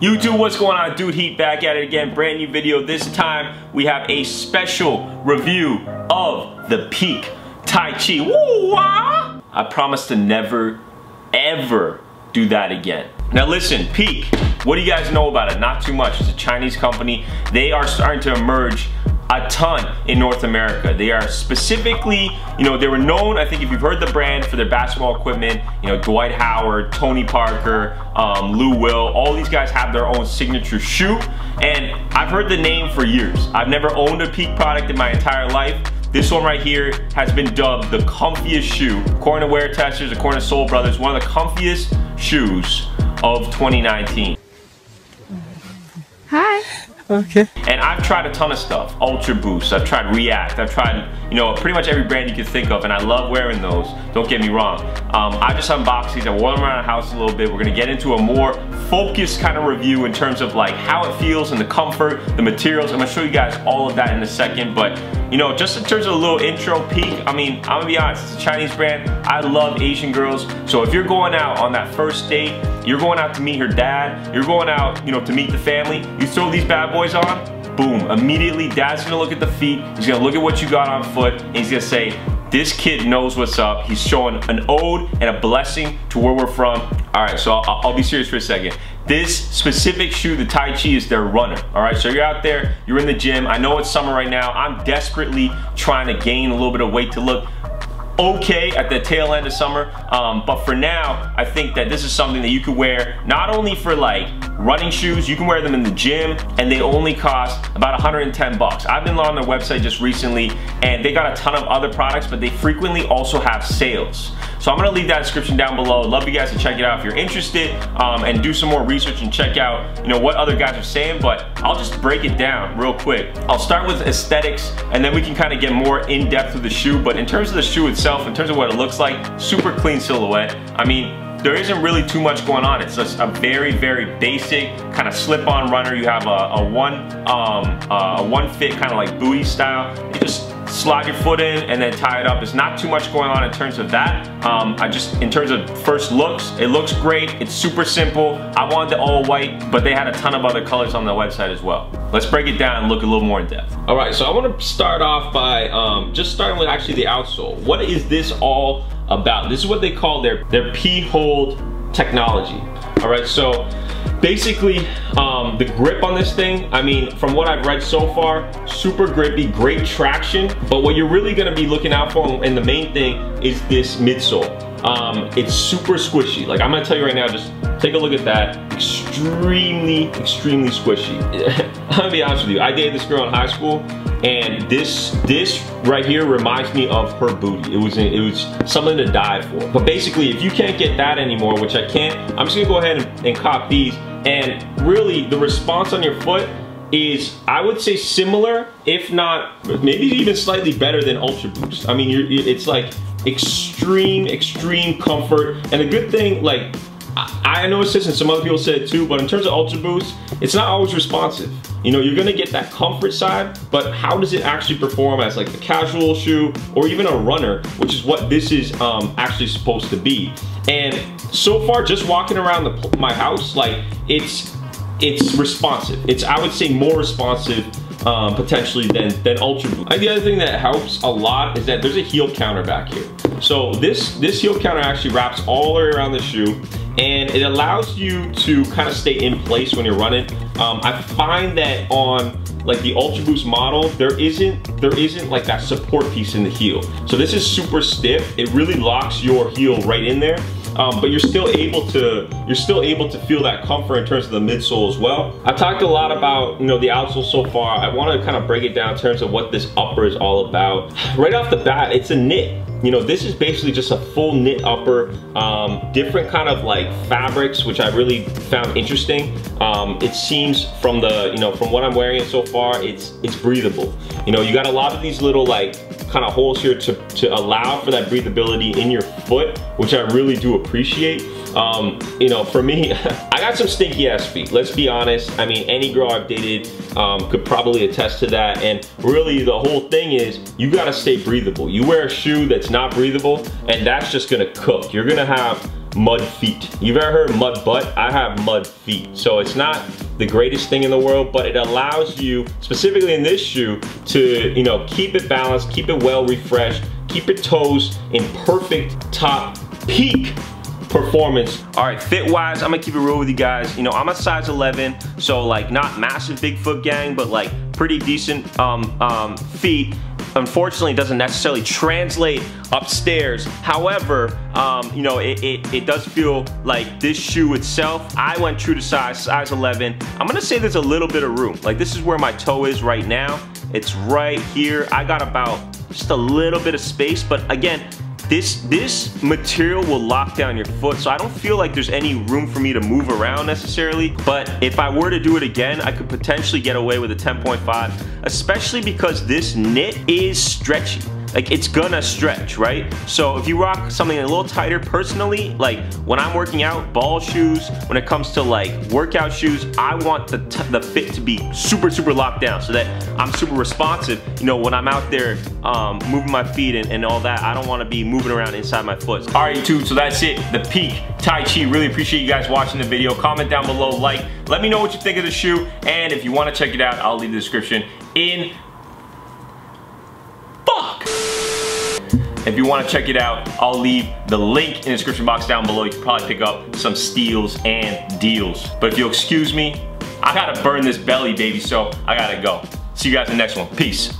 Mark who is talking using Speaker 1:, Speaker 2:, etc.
Speaker 1: YouTube, what's going on? Dude Heat back at it again, brand new video. This time we have a special review of the Peak Tai Chi. Woo-wah! I promise to never, ever do that again. Now listen, Peak, what do you guys know about it? Not too much. It's a Chinese company. They are starting to emerge a ton in North America. They are specifically, they were known, I think if you've heard the brand, for their basketball equipment, Dwight Howard, Tony Parker, Lou Will, all these guys have their own signature shoe. And I've heard the name for years. I've never owned a Peak product in my entire life. This one right here has been dubbed the comfiest shoe. According to wear testers, according to Soul Brothers, one of the comfiest shoes of 2019.
Speaker 2: Hi.
Speaker 1: Okay. And I've tried a ton of stuff. Ultra Boost, I've tried React, I've tried, pretty much every brand you can think of, and I love wearing those, don't get me wrong. I just unboxed these, I wore them around the house a little bit. We're gonna get into a more focused kind of review in terms of like how it feels and the comfort, the materials. I'm gonna show you guys all of that in a second, but just in terms of a little intro, Peak, I'm gonna be honest, it's a Chinese brand. I love Asian girls, so if you're going out on that first date, you're going out to meet her dad, you're going out, to meet the family, you throw these bad boys on, boom, immediately dad's gonna look at the feet, he's gonna look at what you got on foot, and he's gonna say, this kid knows what's up. He's showing an ode and a blessing to where we're from. All right, so I'll be serious for a second. This specific shoe, the Tai Chi, is their runner. All right, so you're out there, you're in the gym. I know it's summer right now. I'm desperately trying to gain a little bit of weight to look okay at the tail end of summer, but for now I think that this is something that you could wear not only for like running shoes, you can wear them in the gym, and they only cost about 110 bucks. I've been on their website just recently and they got a ton of other products, but they frequently also have sales. So I'm gonna leave that description down below. I'd love you guys to check it out if you're interested, and do some more research and check out what other guys are saying, but I'll just break it down real quick. I'll start with aesthetics and then we can kind of get more in depth with the shoe, but in terms of the shoe itself, in terms of what it looks like, super clean silhouette. I mean, there isn't really too much going on. It's just a very, very basic kind of slip-on runner. You have a one fit kind of like booty style. You just slide your foot in and then tie it up. There's not too much going on in terms of that. In terms of first looks, it looks great. It's super simple. I wanted the all white, but they had a ton of other colors on the website as well. Let's break it down and look a little more in depth. All right, so I want to start off by just starting with actually the outsole. What is this all about? This is what they call their P-hold technology. All right, so basically the grip on this thing, I mean, from what I've read so far, super grippy, great traction, but what you're really gonna be looking out for, and the main thing, is this midsole. It's super squishy. Like, I'm gonna tell you right now, just take a look at that. Extremely, extremely squishy. I'm gonna be honest with you, I dated this girl in high school, and this right here reminds me of her booty. It was something to die for. But basically, if you can't get that anymore, which I can't, I'm just gonna go ahead and cop these. And really, the response on your foot is, I would say, similar, if not maybe even slightly better than Ultra Boost. I mean, it's like extreme comfort. And the good thing, like, I know it says, and some other people said it too, but in terms of Ultra Boost, it's not always responsive. You're gonna get that comfort side, but how does it actually perform as like a casual shoe or even a runner, which is what this is actually supposed to be. And so far, just walking around my house, like, it's responsive. It's, I would say, more responsive potentially than Ultra Boost. The other thing that helps a lot is that there's a heel counter back here. So this heel counter actually wraps all the way around the shoe, and it allows you to kind of stay in place when you're running. I find that on like the Ultra Boost model, there isn't like that support piece in the heel. So this is super stiff. It really locks your heel right in there. But you're still able to feel that comfort in terms of the midsole as well. I've talked a lot about the outsole so far. I want to kind of break it down in terms of what this upper is all about. Right off the bat, it's a knit. This is basically just a full knit upper, different kind of like fabrics, which I really found interesting. It seems from from what I'm wearing so far, it's breathable. You got a lot of these little like kind of holes here to allow for that breathability in your foot, which I really do appreciate. For me, I got some stinky ass feet, let's be honest. I mean, any girl I've dated could probably attest to that. And really the whole thing is, you gotta stay breathable. You wear a shoe that's not breathable, and that's just gonna cook. You're gonna have mud feet. You've ever heard mud butt? I have mud feet. So it's not the greatest thing in the world, but it allows you, specifically in this shoe, to, you know, keep it balanced, keep it well refreshed, keep your toes in perfect top peak performance. All right, fit-wise, I'm gonna keep it real with you guys. You know, I'm a size 11, so like not massive Bigfoot gang, but like pretty decent feet. Unfortunately, it doesn't necessarily translate upstairs. However, you know, it does feel like this shoe itself, I went true to size 11. I'm gonna say there's a little bit of room. Like this is where my toe is right now. It's right here. I got about just a little bit of space, but again, this material will lock down your foot, so I don't feel like there's any room for me to move around necessarily. But if I were to do it again, I could potentially get away with a 10.5, especially because this knit is stretchy. Like it's gonna stretch, right? So if you rock something a little tighter, personally, like when I'm working out, ball shoes, when it comes to like workout shoes, I want the fit to be super, super locked down so that I'm super responsive. You know, when I'm out there moving my feet and all that, I don't wanna be moving around inside my foot. All right, YouTube, so that's it. The Peak Tai Chi. Really appreciate you guys watching the video. Comment down below, like, let me know what you think of the shoe, and if you wanna check it out, I'll leave the description in If you want to check it out, I'll leave the link in the description box down below. You can probably pick up some steals and deals. But if you'll excuse me, I gotta burn this belly, baby, so I gotta go. See you guys in the next one. Peace.